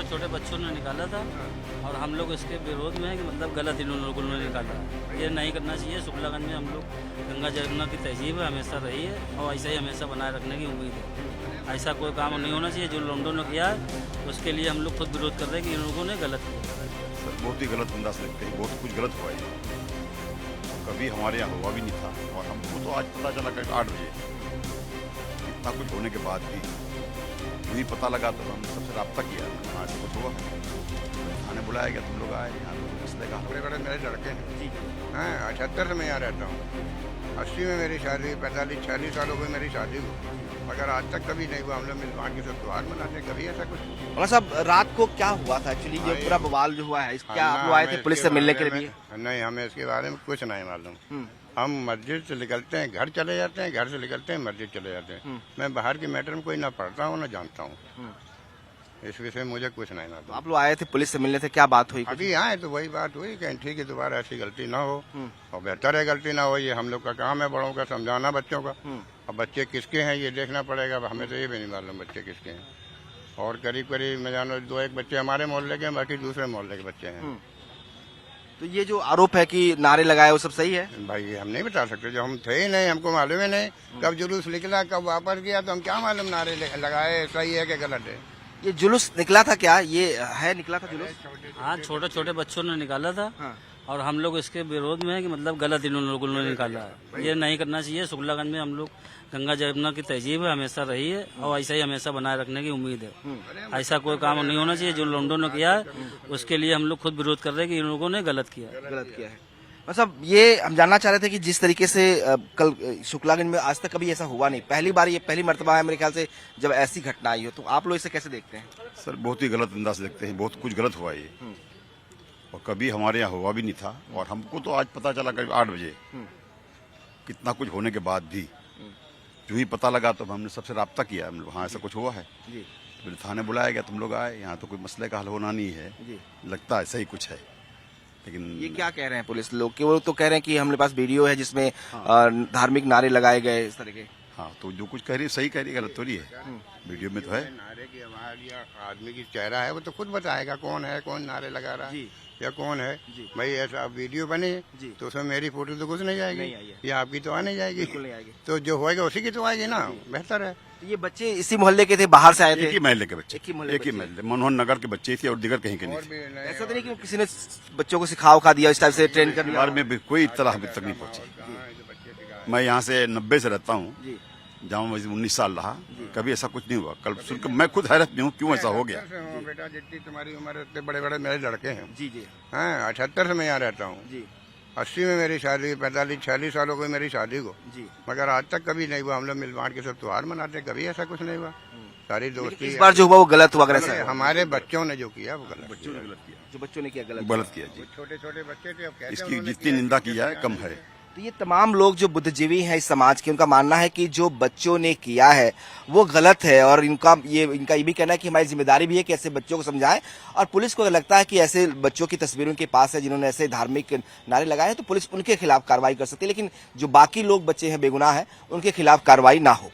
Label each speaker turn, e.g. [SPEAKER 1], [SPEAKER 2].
[SPEAKER 1] छोटे बच्चों ने निकाला था और हम लोग इसके विरोध में हैं कि मतलब गलत इन लोगों ने निकाला है। ये नहीं करना चाहिए। शुक्लागंज में हम लोग गंगा जमुना की तहजीब है, हमेशा रही है और ऐसा ही हमेशा बनाए रखने की उम्मीद है। ऐसा कोई काम नहीं होना चाहिए। जो लोगों ने किया है उसके लिए हम लोग खुद विरोध कर रहे हैं कि इन लोगों ने गलत किया।
[SPEAKER 2] सर बहुत ही गलत अंदाज लगते हैं, बहुत कुछ गलत हुआ है। कभी हमारे यहाँ हुआ भी नहीं था और हमको तो आज पता चला करीब 8 बजे। इतना कुछ होने के बाद भी नहीं पता लगा तो हमने सबसे रब्ता किया। आज कुछ हुआ, थाने बुलाया गया, तुम लोग आए यहाँ पे मसले का।
[SPEAKER 3] बड़े बड़े मेरे लड़के हैं हैं 78 से मैं यहाँ रहता हूँ। 80 में मेरी शादी, 45 46 साल हो गए मेरी शादी को, मगर आज तक कभी नहीं हुआ। हम लोग मिल बांट के सब त्योहार मनाते, कभी ऐसा कुछ।
[SPEAKER 4] मतलब साहब रात को क्या हुआ था एक्चुअली, ये पूरा बवाल जो हुआ है, क्या आप लोग आए थे पुलिस से मिलने के लिए?
[SPEAKER 3] नहीं, हमें इसके बारे में कुछ नहीं मालूम। हम मस्जिद से निकलते हैं घर चले जाते हैं, घर से निकलते हैं मस्जिद चले जाते हैं। मैं बाहर के मैटर में कोई ना पढ़ता हूँ ना जानता हूँ। इस विषय में मुझे कुछ नहीं मालूम।
[SPEAKER 4] आप लोग आए थे पुलिस से मिलने थे, क्या बात हुई?
[SPEAKER 3] अभी आए तो वही बात हुई कि ठीक है दोबारा ऐसी गलती ना हो और बेहतर है गलती ना हो। ये हम लोग का काम है, बड़ों का समझाना बच्चों का। अब बच्चे किसके हैं ये देखना पड़ेगा। हमें तो ये भी नहीं मालूम बच्चे किसके हैं। और करीब करीब मैं जानो 2-1 बच्चे हमारे मोहल्ले के हैं, बाकी दूसरे मोहल्ले के बच्चे हैं।
[SPEAKER 4] तो ये जो आरोप है कि नारे लगाए वो सब सही है?
[SPEAKER 3] भाई हम नहीं बता सकते, जो हम थे ही नहीं, हमको मालूम ही नहीं। कब जुलूस निकला कब वापस गया तो हम क्या मालूम नारे लगाए सही है कि गलत है।
[SPEAKER 4] ये जुलूस निकला था क्या? ये है निकला था जुलूस?
[SPEAKER 1] हाँ, छोटे छोटे बच्चों ने निकाला था और हम लोग इसके विरोध में हैं कि मतलब गलत इन लोगों ने निकाला है। ये नहीं करना चाहिए। शुक्लागंज में हम लोग गंगा जमुना की तहजीब है, हमेशा रही है और ऐसा ही हमेशा बनाए रखने की उम्मीद है। ऐसा कोई काम नहीं होना चाहिए। जो लोगों ने किया है उसके लिए हम लोग खुद विरोध कर रहे हैं कि इन लोगों ने गलत किया
[SPEAKER 4] है। मतलब ये हम जानना चाह रहे थे कि जिस तरीके से कल शुक्लागंज में आज तक कभी ऐसा हुआ नहीं, पहली बार, ये पहली मर्तबा है मेरे ख्याल से जब ऐसी घटना आई हो, तो आप लोग इसे कैसे देखते हैं?
[SPEAKER 2] सर बहुत ही गलत अंदाज लगते हैं, बहुत कुछ गलत हुआ ये और कभी हमारे यहाँ हुआ भी नहीं था और हमको तो आज पता चला करीब 8 बजे। इतना कुछ होने के बाद भी जो ही पता लगा तो हमने सबसे रब्ता किया। हम लोग हाँ ऐसा कुछ हुआ है, फिर थाने बुलाया गया, तुम लोग आए यहाँ तो कोई मसले का हल होना नहीं है। लगता है सही कुछ है, लेकिन
[SPEAKER 4] ये क्या कह रहे हैं पुलिस लोग? कि वो तो कह रहे हैं कि हमारे पास वीडियो है जिसमें धार्मिक नारे लगाए गए इस तरह के।
[SPEAKER 2] हाँ तो जो कुछ कह रही है सही कह रही है, गलत थोड़ी है। वीडियो में तो है।
[SPEAKER 3] नारे की आवाज या आदमी की चेहरा है वो तो खुद बताएगा कौन है, कौन नारे लगा रहा है या कौन है। भाई ऐसा वीडियो बने तो उसमें मेरी फोटो तो कुछ नहीं जाएगी या आपकी तो आ नहीं जाएगी। तो जो होएगा उसी की तो आएगी ना, बेहतर है।
[SPEAKER 4] तो ये बच्चे इसी मोहल्ले के थे, बाहर से आए थे?
[SPEAKER 2] एक ही महल्ले के बच्चे, एक ही महल्ले मनोहर नगर के बच्चे थे और दिगर कहीं के नहीं थे।
[SPEAKER 4] ऐसा तो नहीं कि किसी ने बच्चों को सिखा उखा दिया, इस टाइप से ट्रेन कर दिया?
[SPEAKER 2] परिवार में भी कोई इतना अभी तक नहीं पहुंची। मैं यहाँ से 90 से रहता हूँ, जामा मस्जिद 19 साल रहा, कभी ऐसा कुछ नहीं हुआ। कल सुनकर मैं खुद हैरत में हूँ क्यों ऐसा हो गया।
[SPEAKER 3] बेटा जितनी तुम्हारी उम्र इतने बड़े बड़े मेरे लड़के हैं
[SPEAKER 4] हैं
[SPEAKER 3] 78 से मैं यहाँ रहता हूँ। 80 में मेरी शादी, 45 46 साल हो गए मेरी शादी को, मगर आज तक कभी नहीं हुआ। हम लोग मिल बांट के सब त्योहार मनाते, कभी ऐसा कुछ नहीं हुआ। सारी दोस्ती
[SPEAKER 4] इस बार जो हुआ वो गलत हुआ? अगर
[SPEAKER 3] हमारे बच्चों ने जो किया वो गलत
[SPEAKER 2] किया।
[SPEAKER 4] जो बच्चों ने किया
[SPEAKER 2] गलत किया जी।
[SPEAKER 3] छोटे छोटे बच्चे थे, अब कैसे
[SPEAKER 2] इसकी जितनी निंदा की जाए कम है।
[SPEAKER 4] तो ये तमाम लोग जो बुद्धिजीवी हैं इस समाज के, उनका मानना है कि जो बच्चों ने किया है वो गलत है और इनका ये भी कहना है कि हमारी जिम्मेदारी भी है कि ऐसे बच्चों को समझाएं। और पुलिस को लगता है कि ऐसे बच्चों की तस्वीरों के पास है जिन्होंने ऐसे धार्मिक नारे लगाए हैं, तो पुलिस उनके खिलाफ कार्रवाई कर सकती है, लेकिन जो बाकी लोग बच्चे हैं बेगुनाह है उनके खिलाफ कार्रवाई ना हो।